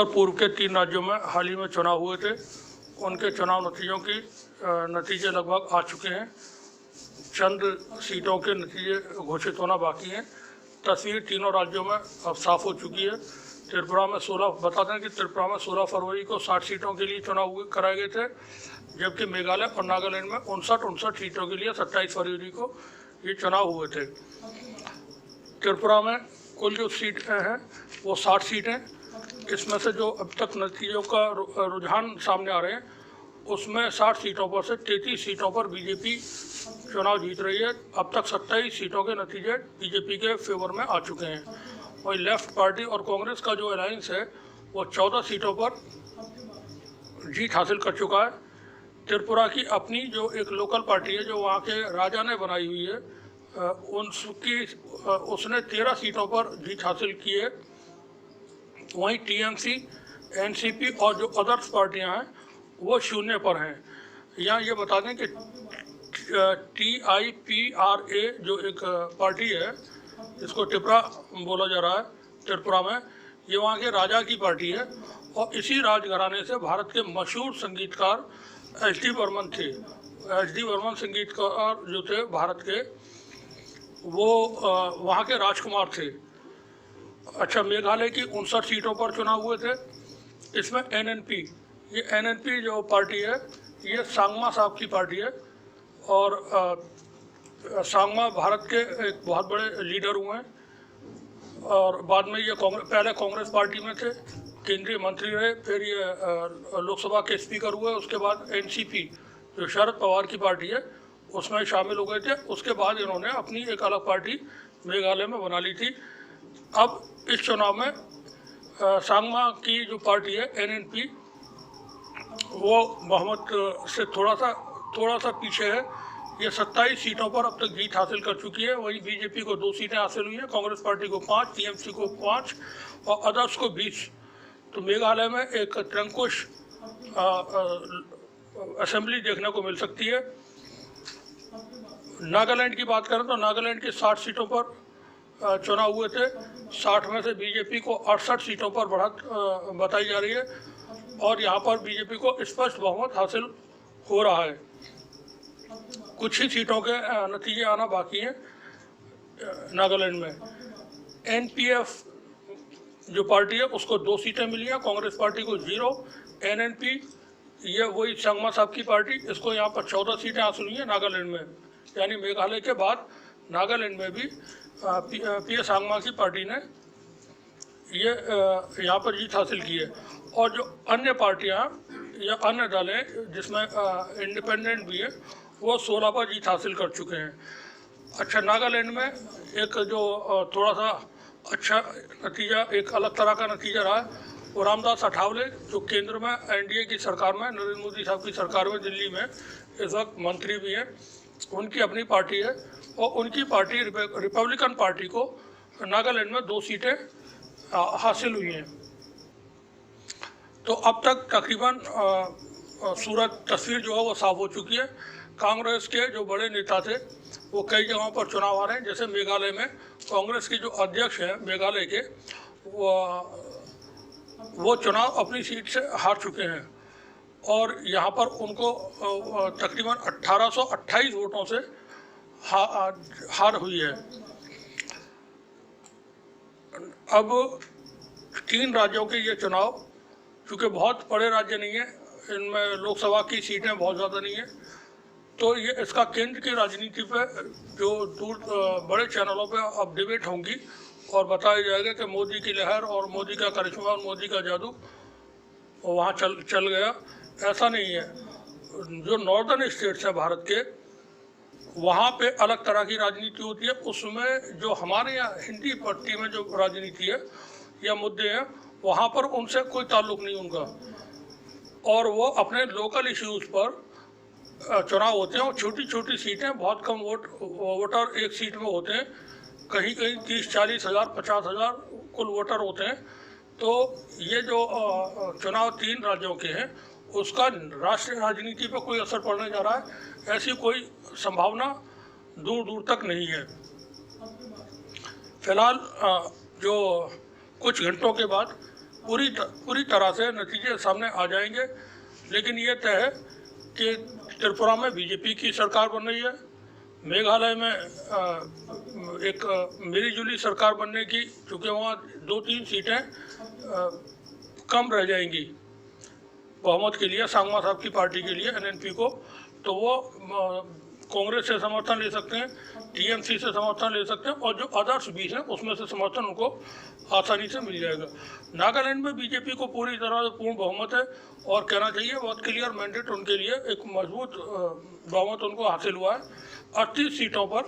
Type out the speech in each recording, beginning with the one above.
उत्तर पूर्व के 3 राज्यों में हाल ही में चुनाव हुए थे। उनके चुनाव नतीजों की नतीजे लगभग आ चुके हैं। चंद सीटों के नतीजे घोषित होना बाकी हैं। तस्वीर तीनों राज्यों में अब साफ हो चुकी है। त्रिपुरा में 16 बता दें कि त्रिपुरा में 16 फरवरी को 60 सीटों के लिए चुनाव कराए गए थे, जबकि मेघालय और नागालैंड में 59 सीटों के लिए 27 फरवरी को ये चुनाव हुए थे। त्रिपुरा में कुल जो सीटें हैं वो 60 सीटें। इसमें से जो अब तक नतीजों का रुझान सामने आ रहे हैं उसमें 60 सीटों पर से 33 सीटों पर बीजेपी चुनाव जीत रही है। अब तक 27 सीटों के नतीजे बीजेपी के फेवर में आ चुके हैं। वही लेफ्ट पार्टी और कांग्रेस का जो अलायंस है वो 14 सीटों पर जीत हासिल कर चुका है। त्रिपुरा की अपनी जो एक लोकल पार्टी है जो वहाँ के राजा ने बनाई हुई है, उसने 13 सीटों पर जीत हासिल की है। वहीं टीएमसी, एनसीपी और जो अदर्स पार्टियां हैं वो 0 पर हैं। यहाँ ये बता दें कि TIPRA जो एक पार्टी है जिसको टिपरा बोला जा रहा है त्रिपुरा में, ये वहाँ के राजा की पार्टी है और इसी राजघराने से भारत के मशहूर संगीतकार HD बर्मन थे। HD बर्मन संगीतकार जो थे भारत के, वो वहाँ के राजकुमार थे। अच्छा, मेघालय की 59 सीटों पर चुनाव हुए थे। इसमें NNP जो पार्टी है ये सांगमा साहब की पार्टी है और सांगमा भारत के एक बहुत बड़े लीडर हुए हैं और बाद में ये पहले कांग्रेस पार्टी में थे, केंद्रीय मंत्री रहे, फिर ये लोकसभा के स्पीकर हुए। उसके बाद NCP जो शरद पवार की पार्टी है उसमें शामिल हो गए थे। उसके बाद इन्होंने अपनी एक अलग पार्टी मेघालय में बना ली थी। अब इस चुनाव में सांगमा की जो पार्टी है NNP वो बहुमत से थोड़ा सा पीछे है। ये 27 सीटों पर अब तक जीत हासिल कर चुकी है। वहीं बीजेपी को 2 सीटें हासिल हुई हैं, कांग्रेस पार्टी को 5, TMC को 5 और अदर्स को 20। तो मेघालय में एक त्रिंकुश असेंबली देखने को मिल सकती है। नागालैंड की बात करें तो नागालैंड की 60 सीटों पर चुनाव हुए थे। 60 में से बीजेपी को 68 सीटों पर बढ़त बताई जा रही है और यहाँ पर बीजेपी को स्पष्ट बहुमत हासिल हो रहा है। कुछ ही सीटों के नतीजे आना बाकी हैं नागालैंड में। NPF जो पार्टी है उसको 2 सीटें मिली हैं, कांग्रेस पार्टी को 0। NNP ये वही संगमा साहब की पार्टी, इसको यहाँ पर 14 सीटें हासिल हुई हैं नागालैंड में। यानी मेघालय के बाद नागालैंड में भी PS सांगमा की पार्टी ने ये यहाँ पर जीत हासिल की है। और जो अन्य पार्टियाँ या अन्य दल हैं जिसमें इंडिपेंडेंट भी है वो 16 पर जीत हासिल कर चुके हैं। अच्छा, नागालैंड में एक जो थोड़ा सा अच्छा नतीजा, एक अलग तरह का नतीजा रहा है वो रामदास अठावले जो केंद्र में NDA की सरकार में, नरेंद्र मोदी साहब की सरकार में दिल्ली में इस वक्त मंत्री भी हैं। उनकी अपनी पार्टी है और उनकी पार्टी रिपब्लिकन पार्टी को नागालैंड में 2 सीटें हासिल हुई हैं। तो अब तक तकरीबन तस्वीर जो है वो साफ हो चुकी है। कांग्रेस के जो बड़े नेता थे वो कई जगहों पर चुनाव आ रहे हैं। जैसे मेघालय में कांग्रेस के जो अध्यक्ष हैं मेघालय के, वो चुनाव अपनी सीट से हार चुके हैं और यहाँ पर उनको तकरीबन 1828 वोटों से हार हुई है। अब 3 राज्यों के ये चुनाव, क्योंकि बहुत बड़े राज्य नहीं है, इनमें लोकसभा की सीटें बहुत ज़्यादा नहीं है, तो ये इसका केंद्र की राजनीति पे जो बड़े चैनलों पे अब डिबेट होंगी और बताया जाएगा कि मोदी की लहर और मोदी का करिश्मा और मोदी का जादू वहाँ चल गया। ऐसा नहीं है। जो नॉर्दर्न स्टेट्स हैं भारत के, वहाँ पे अलग तरह की राजनीति होती है। उसमें जो हमारे यहाँ हिंदी पट्टी में जो राजनीति है या मुद्दे हैं, वहाँ पर उनसे कोई ताल्लुक़ नहीं उनका, और वो अपने लोकल इश्यूज़ पर चुनाव होते हैं। और छोटी छोटी सीटें, बहुत कम वोटर एक सीट में होते हैं, कहीं कहीं 30-40 हज़ार 50 हज़ार कुल वोटर होते हैं। तो ये जो चुनाव 3 राज्यों के हैं उसका राष्ट्रीय राजनीति पर कोई असर पड़ने जा रहा है, ऐसी कोई संभावना दूर दूर तक नहीं है। फिलहाल जो कुछ घंटों के बाद पूरी तरह से नतीजे सामने आ जाएंगे। लेकिन ये तय है कि त्रिपुरा में बीजेपी की सरकार बन रही है, मेघालय में एक मिलीजुली सरकार बनने की, चूँकि वहाँ 2-3 सीटें कम रह जाएंगी बहुमत के लिए सांगमा साहब की पार्टी के लिए एनएनपी को, तो वो कांग्रेस से समर्थन ले सकते हैं, टीएमसी से समर्थन ले सकते हैं, और जो अदर्स 20 हैं उसमें से समर्थन उनको आसानी से मिल जाएगा। नागालैंड में बीजेपी को पूरी तरह से पूर्ण बहुमत है और कहना चाहिए बहुत क्लियर मैंडेट उनके लिए, एक मजबूत बहुमत उनको हासिल हुआ है। 38 सीटों पर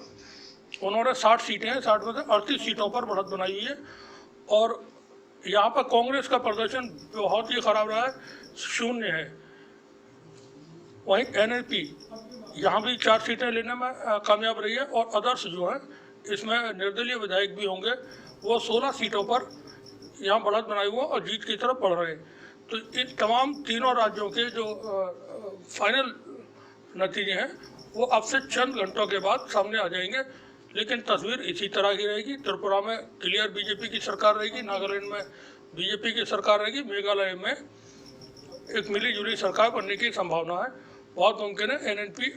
उन्होंने 60 सीटें हैं, 60 में से 38 सीटों पर बढ़त बनाई हुई है। और यहाँ पर कांग्रेस का प्रदर्शन बहुत ही खराब रहा है, 0 है। वहीं एनएनपी यहाँ भी 4 सीटें लेने में कामयाब रही है, और अदर्स जो हैं इसमें निर्दलीय विधायक भी होंगे, वो 16 सीटों पर यहाँ बढ़त बनाए हुए और जीत की तरफ बढ़ रहे हैं। तो इन तमाम तीनों राज्यों के जो फाइनल नतीजे हैं वो अब से चंद घंटों के बाद सामने आ जाएंगे, लेकिन तस्वीर इसी तरह की रहेगी। त्रिपुरा में क्लियर बीजेपी की सरकार रहेगी, नागालैंड में बीजेपी की सरकार रहेगी, मेघालय में एक मिलीजुली सरकार बनने की संभावना है। बहुत मुमकिन है एनएनपी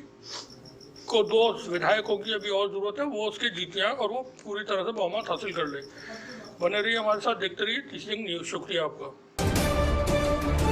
को 2 विधायकों की अभी और ज़रूरत है, वो उसके जीत जाए और वो पूरी तरह से बहुमत हासिल कर ले। बने रहिए हमारे साथ, देखते रहिए टीचिंग न्यूज़। शुक्रिया आपका।